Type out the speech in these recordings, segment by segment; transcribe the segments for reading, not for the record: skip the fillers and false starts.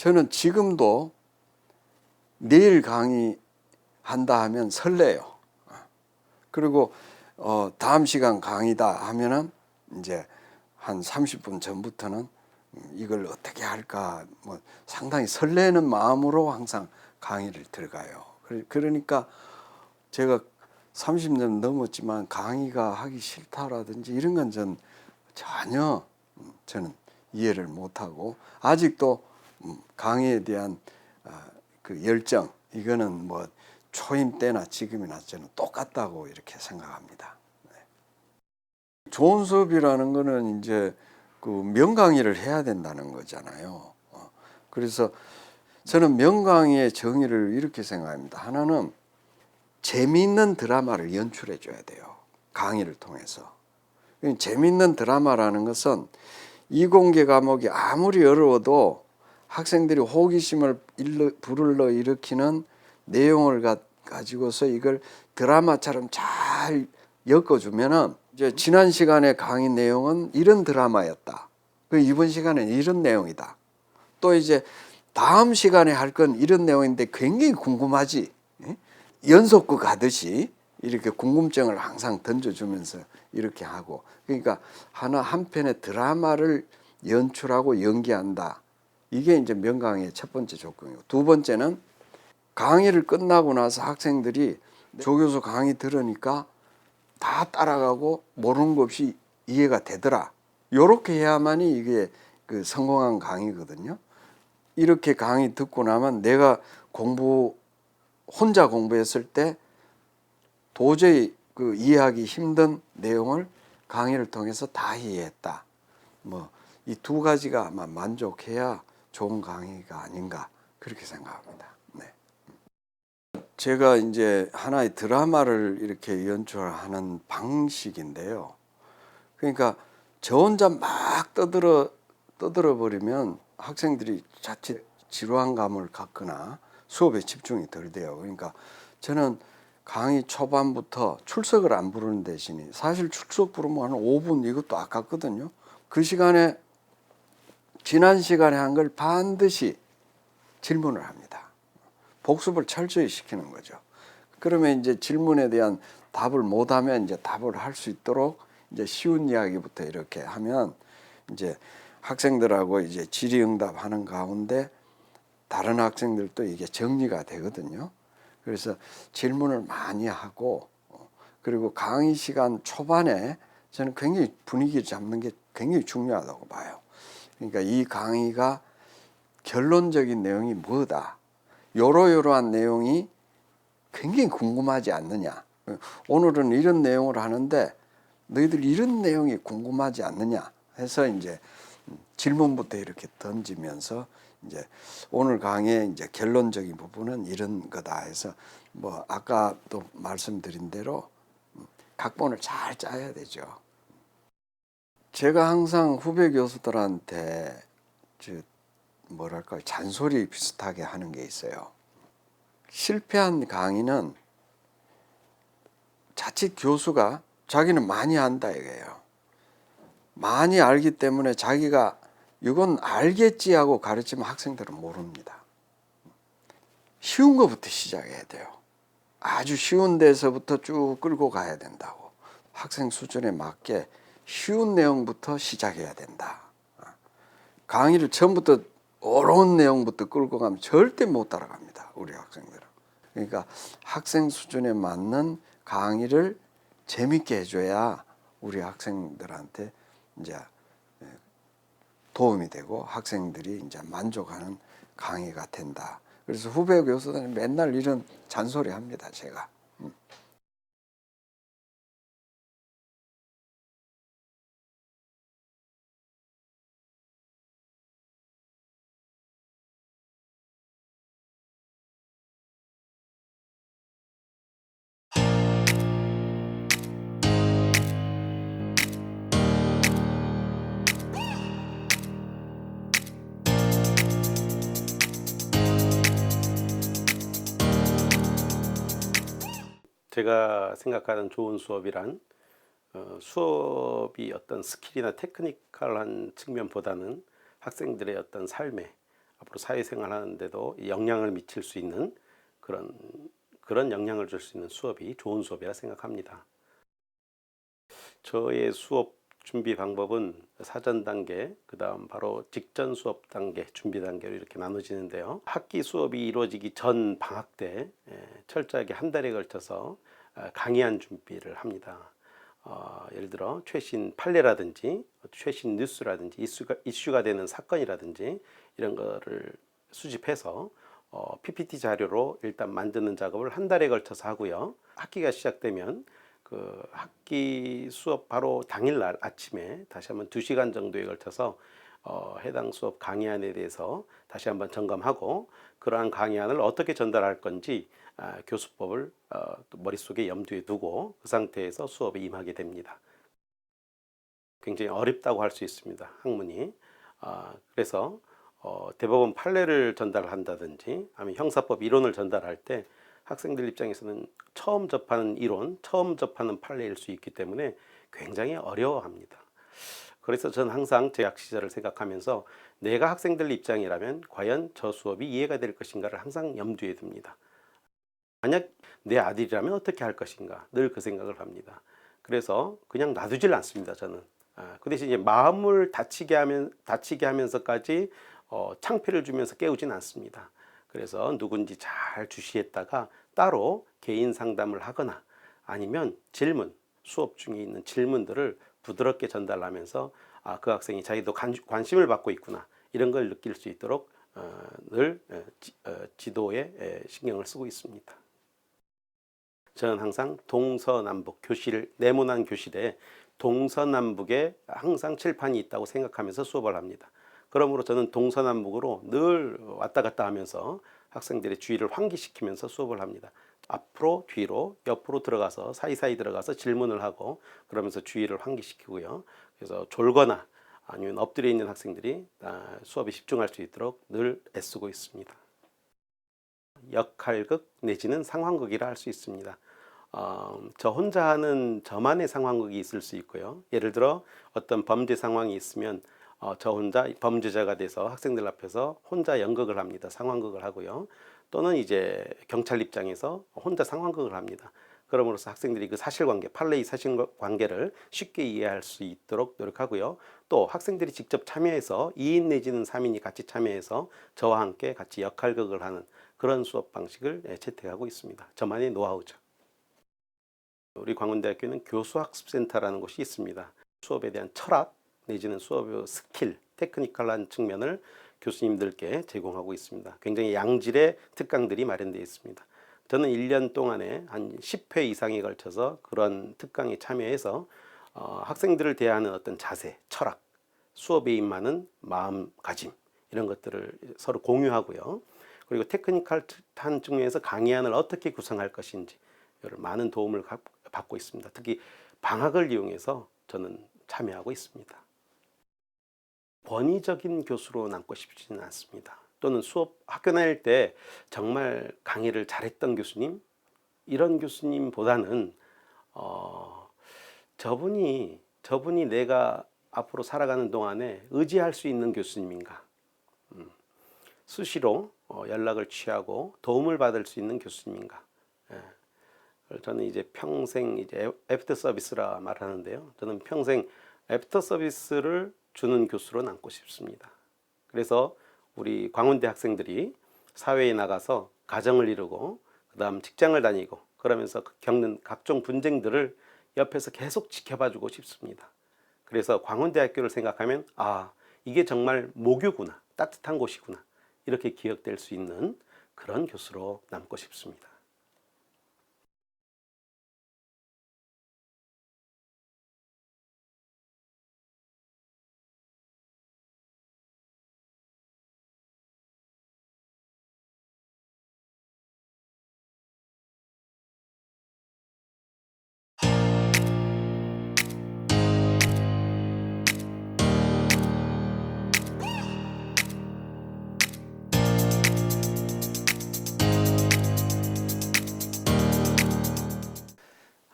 저는 지금도 내일 강의한다 하면 설레요. 그리고 다음 시간 강의다 하면은 이제 한 30분 전부터는 이걸 어떻게 할까 뭐 상당히 설레는 마음으로 항상 강의를 들어가요. 그러니까 제가 30년 넘었지만 강의가 하기 싫다라든지 이런 건 전혀 저는 이해를 못하고 아직도 강의에 대한 그 열정 이거는 뭐 초임 때나 지금이나 저는 똑같다고 이렇게 생각합니다. 네. 좋은 수업이라는 거는 이제 그 명강의를 해야 된다는 거잖아요. 그래서 저는 명강의의 정의를 이렇게 생각합니다. 하나는 재미있는 드라마를 연출해 줘야 돼요. 강의를 통해서. 재미있는 드라마라는 것은 이공계 과목이 아무리 어려워도 학생들이 호기심을 불러일으키는 내용을 가지고서 이걸 드라마처럼 잘 엮어주면은 이제 지난 시간에 강의 내용은 이런 드라마였다. 이번 시간에는 이런 내용이다. 또 이제 다음 시간에 할 건 이런 내용인데 굉장히 궁금하지. 연속극 가듯이 이렇게 궁금증을 항상 던져주면서 이렇게 하고 그러니까 한 편의 드라마를 연출하고 연기한다. 이게 이제 명강의의 첫 번째 조건이고 두 번째는 강의를 끝나고 나서 학생들이 조교수 강의 들으니까 다 따라가고 모르는 것 없이 이해가 되더라. 이렇게 해야만이 이게 그 성공한 강의거든요. 이렇게 강의 듣고 나면 내가 혼자 공부했을 때 도저히 그 이해하기 힘든 내용을 강의를 통해서 다 이해했다. 뭐 이 두 가지가 아마 만족해야 좋은 강의가 아닌가 그렇게 생각합니다. 네. 제가 이제 하나의 드라마를 이렇게 연출하는 방식인데요. 그러니까 저 혼자 막 떠들어 버리면 학생들이 자칫 지루한 감을 갖거나 수업에 집중이 덜 돼요. 그러니까 저는 강의 초반부터 출석을 안 부르는 대신에 사실 출석 부르면 한 5분 이것도 아깝거든요. 그 시간에 지난 시간에 한 걸 반드시 질문을 합니다. 복습을 철저히 시키는 거죠. 그러면 이제 질문에 대한 답을 못하면 이제 답을 할 수 있도록 이제 쉬운 이야기부터 이렇게 하면 이제 학생들하고 이제 질의응답 하는 가운데 다른 학생들도 이게 정리가 되거든요. 그래서 질문을 많이 하고 그리고 강의 시간 초반에 저는 굉장히 분위기를 잡는 게 굉장히 중요하다고 봐요. 그러니까 이 강의가 결론적인 내용이 뭐다. 요러요러한 내용이 굉장히 궁금하지 않느냐. 오늘은 이런 내용을 하는데 너희들 이런 내용이 궁금하지 않느냐 해서 이제 질문부터 이렇게 던지면서 이제 오늘 강의의 이제 결론적인 부분은 이런 거다 해서 뭐 아까도 말씀드린 대로 각본을 잘 짜야 되죠. 제가 항상 후배 교수들한테 뭐랄까 잔소리 비슷하게 하는 게 있어요. 실패한 강의는 자칫 교수가 자기는 많이 안다 이거예요. 많이 알기 때문에 자기가 이건 알겠지 하고 가르치면 학생들은 모릅니다. 쉬운 것부터 시작해야 돼요. 아주 쉬운 데서부터 쭉 끌고 가야 된다고. 학생 수준에 맞게 쉬운 내용부터 시작해야 된다. 강의를 처음부터 어려운 내용부터 끌고 가면 절대 못 따라갑니다. 우리 학생들은. 그러니까 학생 수준에 맞는 강의를 재밌게 해줘야 우리 학생들한테 이제 도움이 되고 학생들이 이제 만족하는 강의가 된다. 그래서 후배 교수들은 맨날 이런 잔소리 합니다, 제가. 제가 생각하는 좋은 수업이란 수업이 어떤 스킬이나 테크니컬한 측면보다는 학생들의 어떤 삶에 앞으로 사회생활 하는데도 영향을 미칠 수 있는 그런 영향을 줄 수 있는 수업이 좋은 수업이라 생각합니다. 저의 수업 준비 방법은 사전 단계, 그 다음 바로 직전 수업 단계, 준비 단계로 이렇게 나눠지는데요. 학기 수업이 이루어지기 전 방학 때 철저하게 한 달에 걸쳐서 강의한 준비를 합니다. 예를 들어 최신 판례라든지 최신 뉴스라든지 이슈가 되는 사건이라든지 이런 거를 수집해서 PPT 자료로 일단 만드는 작업을 한 달에 걸쳐서 하고요. 학기가 시작되면 그 학기 수업 바로 당일날 아침에 다시 한번 2시간 정도에 걸쳐서 해당 수업 강의안에 대해서 다시 한번 점검하고 그러한 강의안을 어떻게 전달할 건지 교수법을 또 머릿속에 염두에 두고 그 상태에서 수업에 임하게 됩니다. 굉장히 어렵다고 할 수 있습니다. 학문이. 그래서 대법원 판례를 전달한다든지 아니면 형사법 이론을 전달할 때 학생들 입장에서는 처음 접하는 이론, 처음 접하는 판례일 수 있기 때문에 굉장히 어려워합니다. 그래서 저는 항상 제 학 시절을 생각하면서 내가 학생들 입장이라면 과연 저 수업이 이해가 될 것인가를 항상 염두에 둡니다. 만약 내 아들이라면 어떻게 할 것인가 늘 그 생각을 합니다. 그래서 그냥 놔두질 않습니다. 저는. 그 대신 이제 마음을 다치게 하면서까지 창피를 주면서 깨우진 않습니다. 그래서 누군지 잘 주시했다가 따로 개인 상담을 하거나 아니면 수업 중에 있는 질문들을 부드럽게 전달하면서 그 학생이 자기도 관심을 받고 있구나 이런 걸 느낄 수 있도록 늘 지도에 신경을 쓰고 있습니다. 저는 항상 동서남북 네모난 교실에 동서남북에 항상 칠판이 있다고 생각하면서 수업을 합니다. 그러므로 저는 동서남북으로 늘 왔다 갔다 하면서 학생들의 주의를 환기시키면서 수업을 합니다. 앞으로 뒤로 옆으로 들어가서 사이사이 들어가서 질문을 하고 그러면서 주의를 환기시키고요. 그래서 졸거나 아니면 엎드려 있는 학생들이 수업에 집중할 수 있도록 늘 애쓰고 있습니다. 역할극 내지는 상황극이라 할 수 있습니다. 저 혼자 하는 저만의 상황극이 있을 수 있고요. 예를 들어 어떤 범죄 상황이 있으면 저 혼자 범죄자가 돼서 학생들 앞에서 혼자 연극을 합니다. 상황극을 하고요. 또는 이제 경찰 입장에서 혼자 상황극을 합니다. 그럼으로써 학생들이 그 사실관계, 판례의 사실관계를 쉽게 이해할 수 있도록 노력하고요. 또 학생들이 직접 참여해서 2인 내지는 3인이 같이 참여해서 저와 함께 같이 역할극을 하는 그런 수업 방식을 채택하고 있습니다. 저만의 노하우죠. 우리 광운대학교는 교수학습센터라는 곳이 있습니다. 수업에 대한 철학 내지는 수업의 스킬, 테크니컬한 측면을 교수님들께 제공하고 있습니다. 굉장히 양질의 특강들이 마련되어 있습니다. 저는 1년 동안에 한 10회 이상에 걸쳐서 그런 특강에 참여해서 학생들을 대하는 어떤 자세, 철학, 수업에 임하는 마음가짐 이런 것들을 서로 공유하고요. 그리고 테크니컬한 측면에서 강의안을 어떻게 구성할 것인지 많은 도움을 받고 있습니다. 특히 방학을 이용해서 저는 참여하고 있습니다. 권위적인 교수로 남고 싶지는 않습니다. 또는 학교 다닐 때 정말 강의를 잘했던 교수님 이런 교수님보다는 저분이 내가 앞으로 살아가는 동안에 의지할 수 있는 교수님인가 수시로 연락을 취하고 도움을 받을 수 있는 교수님인가. 저는 이제 평생 이제 애프터 서비스라 말하는데요. 저는 평생 애프터 서비스를 주는 교수로 남고 싶습니다. 그래서 우리 광운대 학생들이 사회에 나가서 가정을 이루고 그다음 직장을 다니고 그러면서 겪는 각종 분쟁들을 옆에서 계속 지켜봐주고 싶습니다. 그래서 광운대학교를 생각하면 이게 정말 모교구나, 따뜻한 곳이구나 이렇게 기억될 수 있는 그런 교수로 남고 싶습니다.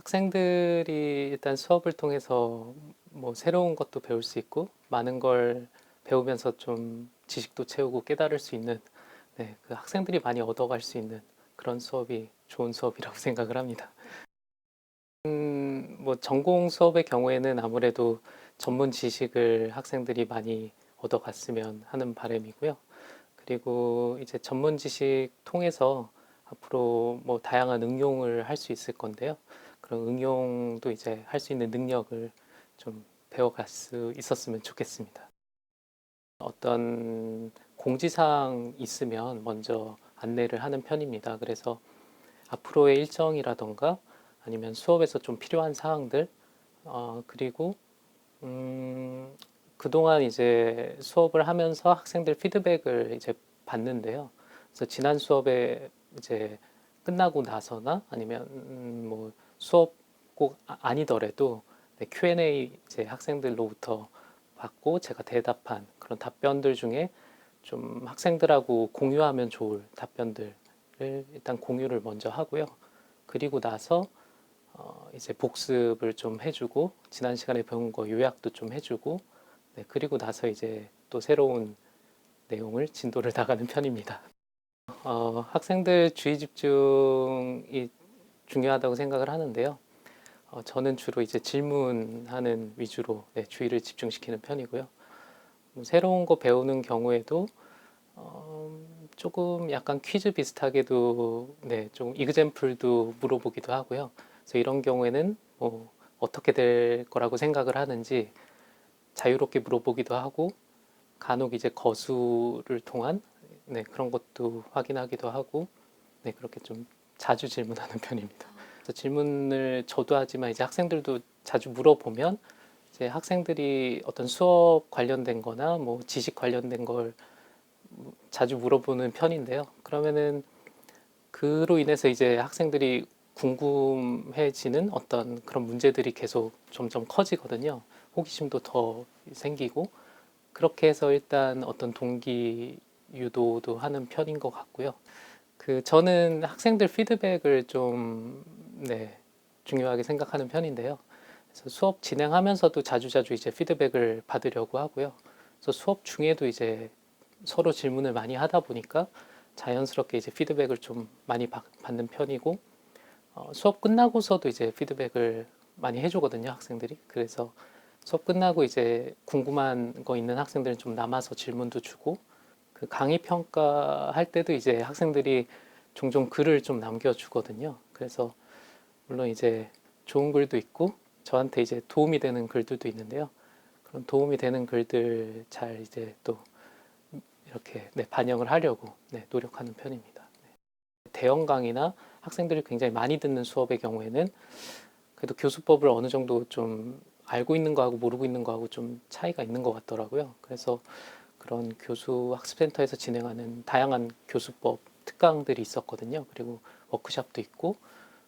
학생들이 일단 수업을 통해서 뭐 새로운 것도 배울 수 있고 많은 걸 배우면서 좀 지식도 채우고 깨달을 수 있는 그 학생들이 많이 얻어갈 수 있는 그런 수업이 좋은 수업이라고 생각을 합니다. 뭐 전공 수업의 경우에는 아무래도 전문 지식을 학생들이 많이 얻어갔으면 하는 바람이고요. 그리고 이제 전문 지식 통해서 앞으로 뭐 다양한 응용을 할 수 있을 건데요. 그런 응용도 이제 할 수 있는 능력을 좀 배워갈 수 있었으면 좋겠습니다. 어떤 공지사항 있으면 먼저 안내를 하는 편입니다. 그래서 앞으로의 일정이라던가 아니면 수업에서 좀 필요한 사항들, 그리고 그동안 이제 수업을 하면서 학생들 피드백을 이제 받는데요. 그래서 지난 수업에 이제 끝나고 나서나 아니면 뭐 수업 꼭 아니더라도 Q&A 이제 학생들로부터 받고 제가 대답한 그런 답변들 중에 좀 학생들하고 공유하면 좋을 답변들을 일단 공유를 먼저 하고요. 그리고 나서 이제 복습을 좀 해주고 지난 시간에 배운 거 요약도 좀 해주고 그리고 나서 이제 또 새로운 내용을 진도를 나가는 편입니다. 학생들 주의 집중이 중요하다고 생각을 하는데요. 저는 주로 이제 질문하는 위주로 주의를 집중시키는 편이고요. 새로운 거 배우는 경우에도 조금 약간 퀴즈 비슷하게도 좀 이그젬플도 물어보기도 하고요. 그래서 이런 경우에는 뭐 어떻게 될 거라고 생각을 하는지 자유롭게 물어보기도 하고 간혹 이제 거수를 통한 그런 것도 확인하기도 하고 그렇게 좀 자주 질문하는 편입니다. 그래서 질문을 저도 하지만 이제 학생들도 자주 물어보면 이제 학생들이 어떤 수업 관련된 거나 뭐 지식 관련된 걸 자주 물어보는 편인데요. 그러면은 그로 인해서 이제 학생들이 궁금해지는 어떤 그런 문제들이 계속 점점 커지거든요. 호기심도 더 생기고 그렇게 해서 일단 어떤 동기 유도도 하는 편인 것 같고요. 저는 학생들 피드백을 좀 중요하게 생각하는 편인데요. 그래서 수업 진행하면서도 자주자주 이제 피드백을 받으려고 하고요. 그래서 수업 중에도 이제 서로 질문을 많이 하다 보니까 자연스럽게 이제 피드백을 좀 많이 받는 편이고 수업 끝나고서도 이제 피드백을 많이 해주거든요, 학생들이. 그래서 수업 끝나고 이제 궁금한 거 있는 학생들은 좀 남아서 질문도 주고 그 강의 평가할 때도 이제 학생들이 종종 글을 좀 남겨주거든요. 그래서 물론 이제 좋은 글도 있고 저한테 이제 도움이 되는 글들도 있는데요. 그런 도움이 되는 글들 잘 이제 또 이렇게 반영을 하려고 노력하는 편입니다. 대형 강의나 학생들이 굉장히 많이 듣는 수업의 경우에는 그래도 교수법을 어느 정도 좀 알고 있는 거하고 모르고 있는 거하고 좀 차이가 있는 것 같더라고요. 그래서 그런 교수 학습센터에서 진행하는 다양한 교수법 특강들이 있었거든요. 그리고 워크숍도 있고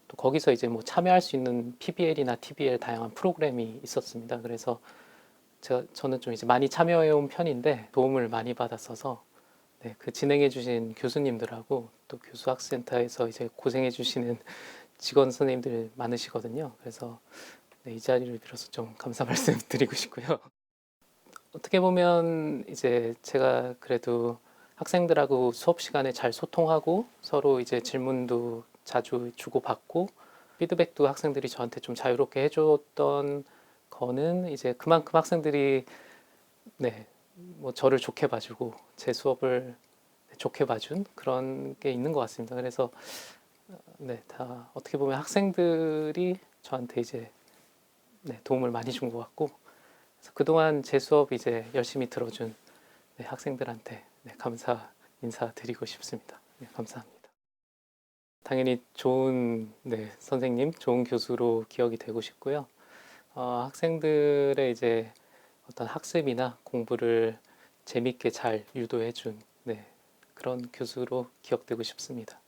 또 거기서 이제 뭐 참여할 수 있는 PBL이나 TBL 다양한 프로그램이 있었습니다. 그래서 저는 좀 이제 많이 참여해 온 편인데 도움을 많이 받았어서 그 진행해 주신 교수님들하고 또 교수 학습센터에서 이제 고생해 주시는 직원 선생님들 많으시거든요. 그래서 이 자리를 빌어서 좀 감사 말씀 드리고 싶고요. 어떻게 보면 이제 제가 그래도 학생들하고 수업 시간에 잘 소통하고 서로 이제 질문도 자주 주고받고 피드백도 학생들이 저한테 좀 자유롭게 해줬던 거는 이제 그만큼 학생들이 뭐 저를 좋게 봐주고 제 수업을 좋게 봐준 그런 게 있는 것 같습니다. 그래서 다 어떻게 보면 학생들이 저한테 이제 도움을 많이 준 것 같고 그래서 그동안 제 수업 이제 열심히 들어준 학생들한테 감사 인사드리고 싶습니다. 감사합니다. 당연히 좋은 선생님, 좋은 교수로 기억이 되고 싶고요. 학생들의 이제 어떤 학습이나 공부를 재밌게 잘 유도해준 그런 교수로 기억되고 싶습니다.